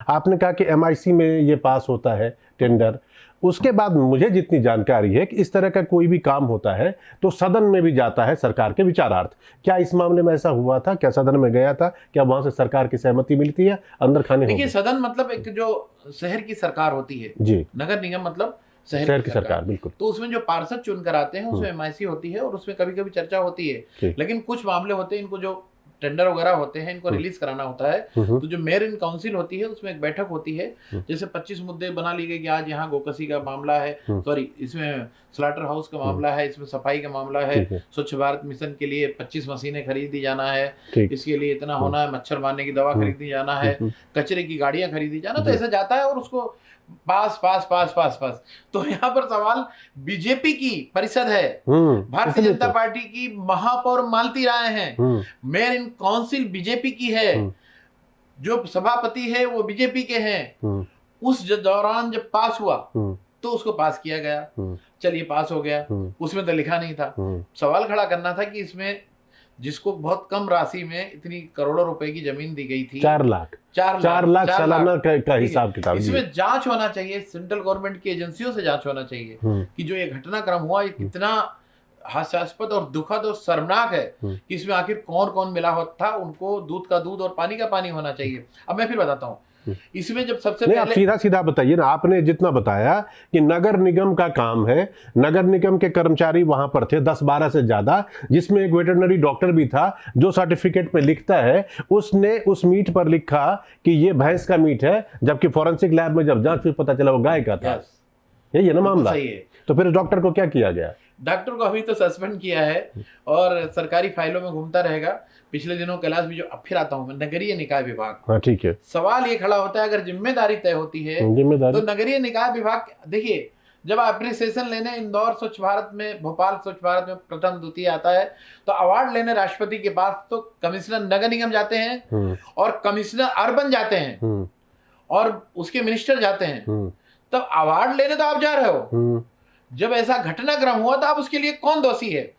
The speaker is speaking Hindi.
आपने कहा कि एमआईसी में ये पास होता है टेंडर, उसके बाद मुझे जितनी जानकारी है कि इस तरह का कोई भी काम होता है तो सदन में भी जाता है सरकार के विचारार्थ। क्या इस मामले में ऐसा हुआ था? क्या सदन में गया था? क्या वहां से सरकार की सहमति मिलती है? अंदर खाने हो देखिए, गए? सदन मतलब एक जो शहर की सरकार होती है, जी, नगर निगम मतलब शहर की सरकार, बिल्कुल। तो उसमें जो पार्षद चुन कर आते हैं उसमें एमआईसी होती है और उसमें कभी कभी चर्चा होती है। ठीक। लेकिन कुछ मामले होते हैं, इनको जो टेंडर वगैरह होते हैं इनको रिलीज कराना होता है, तो जो मेयर इन काउंसिल होती है उसमें एक बैठक होती है। जैसे 25 मुद्दे बना लिए गए कि आज यहाँ गोकसी का मामला है, सॉरी इसमें स्लाटर हाउस का मामला है, इसमें सफाई का मामला है, स्वच्छ भारत मिशन के लिए 25 मशीनें खरीदी जाना है, इसके लिए इतना होना है, मच्छर मारने की दवा खरीदी जाना है, कचरे की गाड़ियां खरीदी जाना, तो ऐसा जाता है और उसको पास पास पास पास पास। तो यहाँ पर सवाल बीजेपी की परिषद है, भारतीय जनता पार्टी की महापौर मालती राय हैं, मेयर इन काउंसिल बीजेपी की है, जो सभापति है वो बीजेपी के हैं। उस दौरान जब पास हुआ तो उसको पास किया गया, चलिए पास हो गया, उसमें तो लिखा नहीं था। सवाल खड़ा करना था कि इसमें जिसको बहुत कम राशि में इतनी करोड़ों रुपए की जमीन दी गई थी, 4 लाख सालाना का हिसाब किताब, इसमें जांच होना चाहिए, सेंट्रल गवर्नमेंट की एजेंसियों से जांच होना चाहिए कि जो ये घटनाक्रम हुआ ये कितना हास्यास्पद और दुखद और शर्मनाक है कि इसमें आखिर कौन कौन मिला होता था। उनको दूध का दूध और पानी का पानी होना चाहिए। अब मैं फिर बताता हूँ इसमें जब सबसे नहीं, आप सीधा सीधा बताइए ना। आपने जितना बताया कि नगर निगम का काम है, नगर निगम के कर्मचारी वहां पर थे 10-12 से ज्यादा, जिसमें एक वेटरनरी डॉक्टर भी था जो सर्टिफिकेट पे लिखता है, उसने उस मीट पर लिखा कि ये भैंस का मीट है, जबकि फॉरेंसिक लैब में जब जांच हुई पता चला वो गाय का था। यही है ना मामला? सही है। तो फिर डॉक्टर को क्या किया गया? डॉक्टर को अभी तो सस्पेंड किया है और सरकारी फाइलों में घूमता रहेगा। पिछले दिनों कैलाश भी जो, अब फिर आता हूं मैं, नगरीय निकाय विभाग। हाँ ठीक है। सवाल ये खड़ा होता है अगर जिम्मेदारी तय होती है तो नगरीय निकाय विभाग, देखिए जब अप्रिसिएशन लेने इंदौर स्वच्छ भारत में, भोपाल स्वच्छ भारत में प्रथम द्वितीय आता है तो अवार्ड लेने राष्ट्रपति के पास तो कमिश्नर नगर निगम जाते हैं और कमिश्नर अर्बन जाते हैं और उसके मिनिस्टर जाते हैं। तब अवार्ड लेने तो आप जा रहे हो, जब ऐसा घटनाक्रम हुआ तो आप उसके लिए कौन दोषी है?